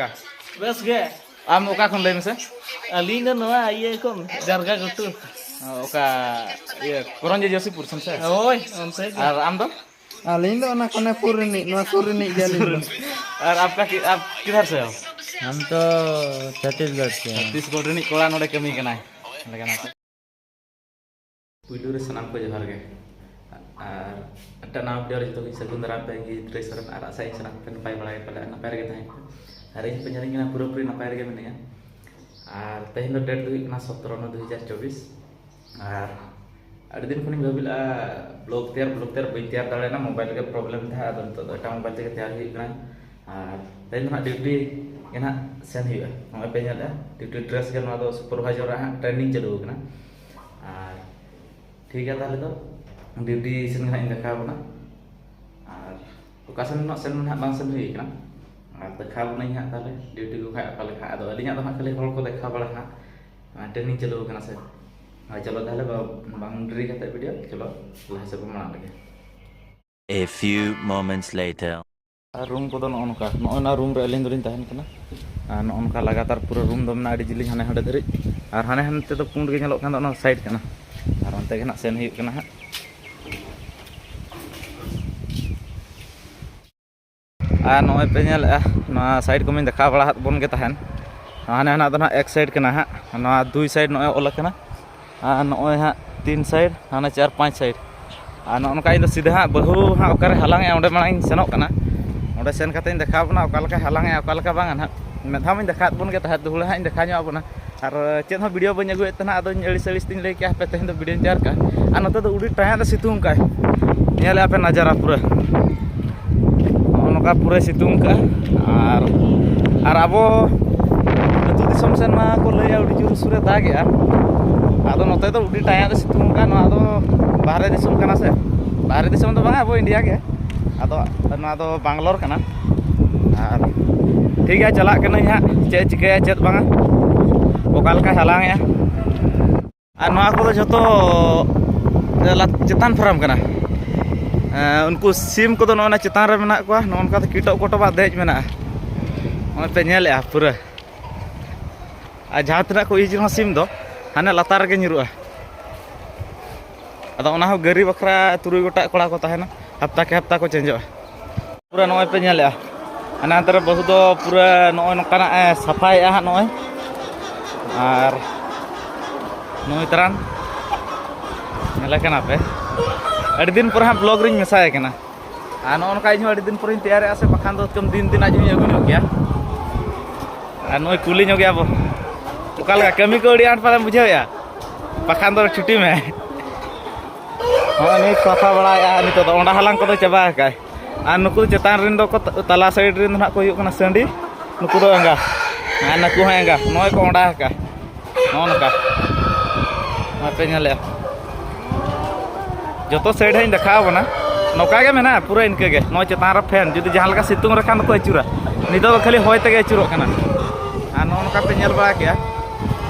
Kak, Bes ge, oka kon lay mese? aling dan noa iya kon jarga gutu. Oka iya koron je Josipur samse. Oi, onse ge. Ar am do? Aling do anak kone Purni, no Purni jalin. Ar apka ap kidhar se ho? हम तो छत्तीसगढ़ से हैं। छत्तीसगढ़ रिनी कोड़ा नोडे कमी कनाय. Lekana. Puydu re sanam ko johar ge. Ar ada nama dia itu ki sagun daram pe gi treasurer ara sai sanam pen pai balai pada napai ge tahen. Hari ini penyaring na pura-puri napai ge menenya. Ar tehin do date du na 17 2024. Ar ada दिन खनि भाबिल blog तेर बई तेर दाले ना mobile के problem था तो तो एटा मोबाइल ते तैयार हुई कना और तेन ना ड्यूटी एना सेन हुई हम पे नेला ड्यूटी ड्रेस के ना दो सुपरवाइजर रा ट्रेनिंग चलो कना और ठीक है ताले तो ड्यूटी सेन ना देखा बना और ओकासन ना सेन ना बांग सेन हुई कना और देखा बना ही ताले ड्यूटी को खा अकल खा दो अलिया तो खाली हol को देखा बड़ा हां ट्रेनिंग चलो कना से चलो ताले बाउंड्री का वीडियो चलो लाहे से बना लगे. A few moments later. Room को तो नौनका नौना रूम रे अलिन दोलिन तहन कना आ नौनका लगातार पूरा रूम दो मना जिली हाने हडे धरि और हाने हनते तो पुंड गे नेलोक खान दो साइड कना और onte गे ना सेन हुई कना हा आ नोय पे नेल ना साइड को मैं देखा बड़ा हाथ बोन गे तहन हाने हना दो ना एक साइड कना हा ना दुई साइड नोय ओला कना आ नोय हा तीन साइड हाने 4-5 साइड आ नोनका इन सीधा हा बहु हा ओकारे हलांग ए ओंडे मांग सेनोक कना ओंडे सेन कते देखा बना ओका लका हलांग ए ओका लका बांग ना मेधा में देखा बन के तहत दुहला हा देखा ᱧᱚ बना और चेत हो वीडियो बन अगुए तना अदो अड़ी सड़िस तीन लई के पे तेहन दो वीडियो चार का आ नते दो उड़ी टाया द सितुंग का नेले आपे नजारा पूरा ओनका पूरा सितुंग का और अबो अतु दिसम सेन मा को लई उड़ी जुर सुरे दागे आदो नते तो उड़ी टाया द सितुंग का नो आदो बाहरे दिसम कना से बाहरे दिसम तो बांग अबो इंडिया के आदो ना दो बांग्लोर कना और ठीक है चला कना हा चे चिके चेत बांगा ओका लका हलांग ए और नोआ को तो जतो चेतान फार्म कना उनको सिम को तो नोना चेतान रे मेना को नोनका तो कीटो कोटो बा देज मेना ओय पे नेले पूरा आ जहां तना को इज सिम दो हाने लातार गे निरुआ अदो ओना हो गरी बखरा तुरुई गोटा कोड़ा को ताहेना हफ्ता को चेंजो पूरा नोय पे नेले अनांतर बहु दो पूरा नोय नकाना सफाई आ नोय और नोय तरन नेले कना पे अड़ी दिन पर ब्लॉग रिन मेसाय कना आ नोनका इन अड़ी दिन पर तैयार आसे बखान दो कम दिन दिन आज अगु नो गया आ नोय कुली नो गया बो ओकाल कमी को अड़ी आठ पर बुझाया बखान दो छुट्टी में नहीं सफा बड़ा नितो दो ओंडा हलांग को तो चबा का आ नुकु चेतान रिन दो को तला साइड रिन ना को हुई कना संडी नुकु दो अंगा आ नकु है अंगा नोय को ओंडा का नोनका पे नेले जो साइड है देखा बना नौका के मेना पूरा इनके गे नो चेतान रे फैन जुदी जहां लका सितुंग रखान को अचुरा नितो खाली होय तगे अचुरो कना आ नोनका पे नेल बा के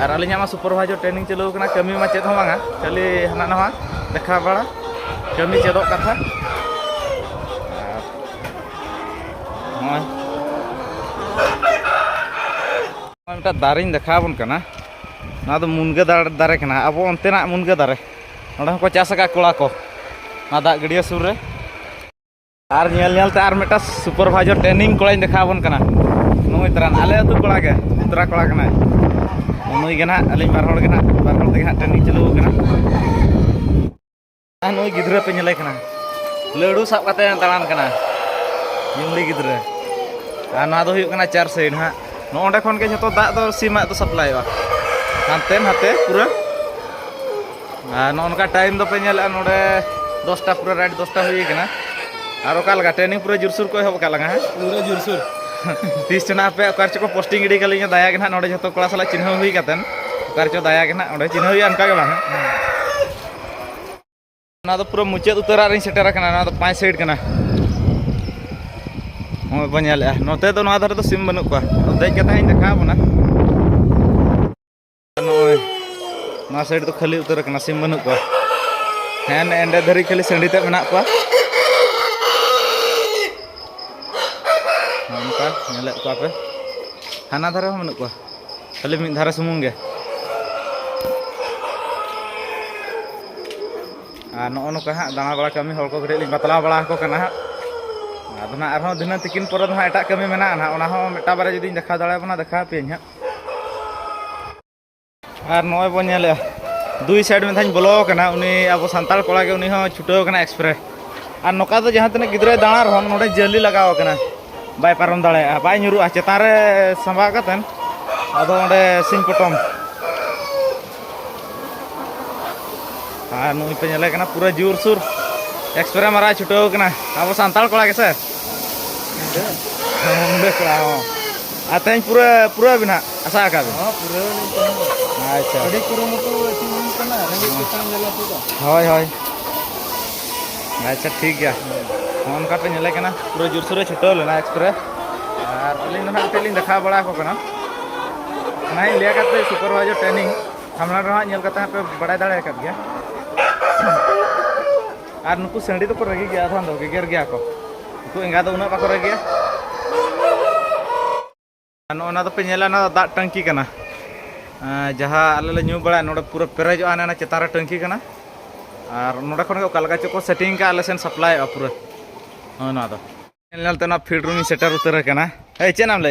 और अलिया मा सुपरवाइजर ट्रेनिंग चलो कना कमी मा चेत हो बांगा खाली हना नवा देखा बड़ा कमी चेदो कथा और दारिन देखा बन कना ना तो मुनगा दारे कना अब अंतेना मुनगा दारे नोडे को चास का कोड़ा को ना दा गड़िया सुर रे और नेलते और मेटा सुपरवाइजर ट्रेनिंग कोड़ा देखा बन कना नोय तरन आले अतु कोड़ा के उतरा कोड़ा कना नोय गना अली बार होड़ गना बार होड़ तगे ट्रेनिंग चलो कना आ नोय गिद्रा पे नेले कना लड़ू साब काते तालान कना युमली गिद्रा आ ना दो हुई कना चार साइड हा नोंडे खन के जतो दा दो सीमा तो सप्लाई वा हाते हाते पूरा आ नोनका टाइम दो पे नेले नोडे 10टा पूरा राइट 10टा हुई कना और ओका लगा ट्रेनिंग पूरा जुरसुर को होब का लगा है पूरा जुरसुर 30 जना पे ओकार को पोस्टिंग इडी कलिया दाया के ना नोडे जतो कोड़ा सला चिन्ह हुई कतन ओकार चो दाया के ना ओडे चिन्ह हुई अनका के बांग ना तो पूरा मुचाद उतरा रे सेटर कना ना तो 5 साइड कना हो बनेले नोते तो ना धरे तो सिम बनु को देख के ताई देखा बना नोय ना साइड तो खाली उतर कना सिम बनु को हैन एंडे धरी खाली संडी ते मेना को हमका नेले को पे Hana dhare hon menuk ko. Kali mid dhare sumung ge. No no ka dana bala kami hol ko gede ling batla bala ko kana ado na arho dinan tikin pore do eta kami mena na ona ho meta bare jodi dekha dale bana dekha pe nya ar noy bo nyele dui side में थाइन बोलो kana uni abo santal kola ge uni ho छुटो kana express ar noka do jahan tine gidre dana ron node jeli lagaw kana bai parom dale bai nyuru a chetan re samba katen ado onde sin potom नुई पे ñele kana पूरा जोर सुर express मारा छुटो kana अब Santal Cola के से मुंडे Cola हो आतेन पूरा पूरा बिना आशा का हां पूरा अच्छा अड़ी पूरा मोटो चिन kana रंगी केतान जला पुदा होय होय अच्छा ठीक गया हम का पे ñele kana पूरा जोर सुर छुटो लेना एक्सप्रेस और लिंग ना टेलिंग देखा बड़ा को kana नाइ लिया करते सुपरवाइजर ट्रेनिंग हमला रहा ñel कता पे बड़ा दाड़े कर गया और नुकु सेंडी तो रगी गया था गेर गया को नुकु एंगा तो उना बाको रगी ना तो पे नेला ना दा टंकी कना जहां आले ले न्यू बड़ा नोडे पूरा पेरेजो आना ना चेतारा टंकी कना और नोडे खन को कलगा चको सेटिंग का आले सेन सप्लाई आ पूरा ना तो नेल तना फील्ड रूम सेटर उतर कना ए चे नाम ले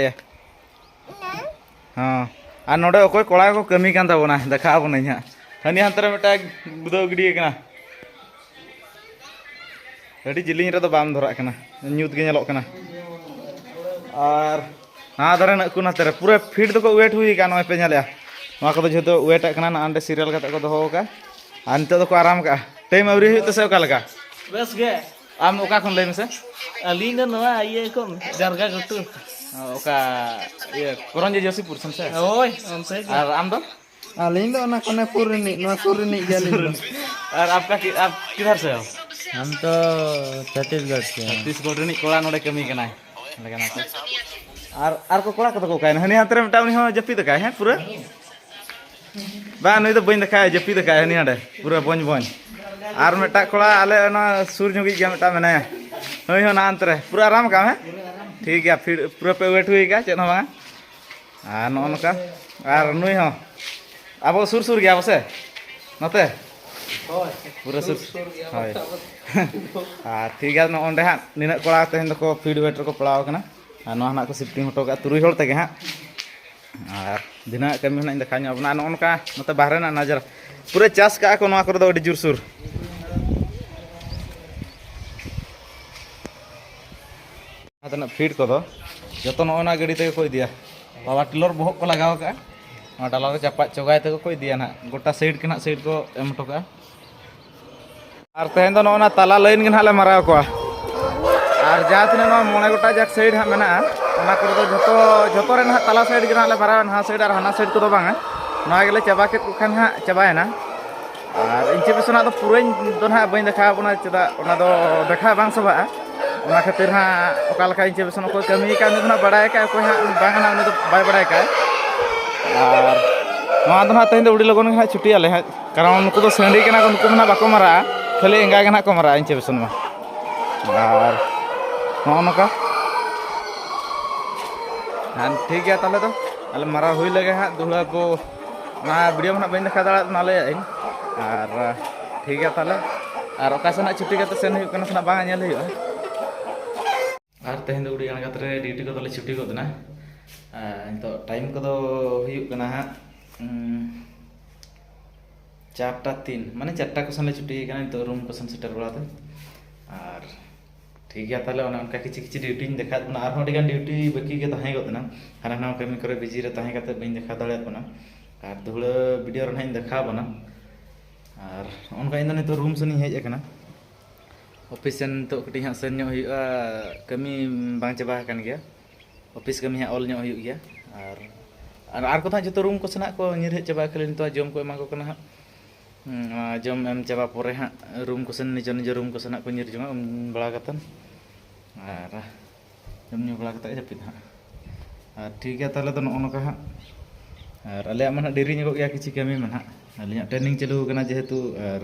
हां और नोडे ओकोय कोड़ा को कमी कान ताबोना देखा बना ह्या हनी हंतरे मेटा बुदो गिडी कना अड़ी जिलिंग रे तो बाम धरा कना न्यूत गे नेलोक कना और ना धरे नकु ना तेरे पूरा फीड तो को वेट हुई का नय पे नेले मा को जतो वेट कना ना अंडे सीरियल कते को दोहो का अंत तो को आराम का टाइम अवरी हुई तो से का लगा बस गे आम ओका खन ले मेसे अलिंग नवा ये को जरगा गुटू ओका ये करंजे जोशीपुर सन से ओय हमसे और आम दो आलिंग दो ना कोने पुरनी नो सुरनी जालिंग और आपका आप किधर से हो हम तो छत्तीसगढ़ से छत्तीसगढ़ रे कोड़ा नोडे कमी कना लगना और को कोड़ा को काय हनी हातरे मटा उनी हो जपी दका है पूरा बा नई तो बइन दका जपी दका हनी हाडे पूरा बन बन और मेटा कोड़ा आले ना सूर जुगी गया मेटा मने होय हो ना अंतरे पूरा आराम का है ठीक है फिर पूरा पे वेट हुई का चेन हो बा आ नोनका और नुई हो अब सुर सुर गया बसे नते पूरा सुर हाय ठीक है ओंडे हा निना कोड़ा तेन दको फीड वेटर को पड़ाव कना नो हना को शिफ्टिंग हटो का तुरुई होड़ तगे हा और दिना कमी हना देखा नो अपना नोनका नते बाहरे ना नजर पूरा चास का को नवा कर दो जोर सुर आतना फीड को दो जतो नोना गाड़ी ते को दिया बाबा टिलर बहक को लगाव का डाला चापा चौगाय तक को दिया ना गोटा साइड के ना साइड को एम टोका और तेन दो ना ताला लाइन के ना मारा को और जहाँ तीन मोने गोटा जक साइड हाँ मेना ओना कर दो जतो जतो रे ना ताला साइड के ना मारा ना साइड और हाना साइड को दो बांगा ना गेले चाबा के खान हाँ चाबायना और इंचे बेसना तो पूरा दो ना बइन देखा बना चदा ओना दो देखा बांग सबा ओना खातिर हाँ ओका लका इंचे बेसन को कमी का ना बड़ाय का कोई हाँ बांग ना उनी तो बाय बड़ाय का और ना तो ना तेन उड़ी लगन हाँ छुट्टी आले कारण उनको तो सेंडी के ना उनको ना बाको मारा खाली एंगा के ना को मारा इंचे बेसन में और नौका हाँ ठीक है ताले तो अल मारा हुई लगे हाँ दुहला को ना वीडियो में बन देखा दाड़ा ना ले और ठीक है ताले और ओका से ना छुट्टी करते सेन हुई कना से ना बांग नेल हुई और तेन उड़ी गाना कतरे ड्यूटी को तले छुट्टी को देना तो टाइम को दो हुई कना हाँ 4:03 माने 4टा को सन छुट्टी कना तो रूम को सन सेटर बड़ा और ठीक है ताले उनका किछि किछि ड्यूटी देखा और हडिगान ड्यूटी बाकी के तहाई गतना हाना ना कमी करे बिजी रे तहाई कते बइन देखा दले कोना और धुळ वीडियो रे देखा बना और उनका इन तो रूम सनी हेज कना ऑफिस सेन तो कटी हा सेन नो हुआ कमी बांग चबा कन गया ऑफिस कमी हा ऑल नो हुई गया और को था जो रूम को सना को निर हेज चबा खाली तो जम को एमा को कना जम एम चबा परे हा रूम को सेन निज निज रूम को सना को निर जमा बड़ा कतन और जम न्यू बड़ा कते जपित हा और ठीक है ताले तो नोनका हा और अले मन डेरी ᱧᱚᱜ गया किछि कमी मन हा अलिया ट्रेनिंग चालू कना जेहेतु और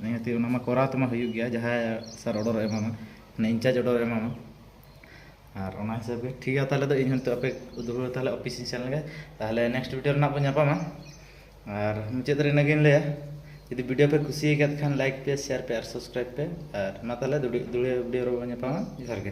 निहति ओना मा कोरा तमा हुई गया जहां सर ऑर्डर एमा ने इंचार्ज ऑर्डर एमा और ओना हिसाब के ठीक है ताले तो इन तो आपे उदुर ताले ऑफिस इन सेल लगे ताले नेक्स्ट वीडियो ना बन जापा और मुझे तरी नगिन ले यदि वीडियो पे खुशी है खान लाइक पे शेयर पे और सब्सक्राइब पे और ना ताले दुड़े वीडियो रो बन जापा जहर के।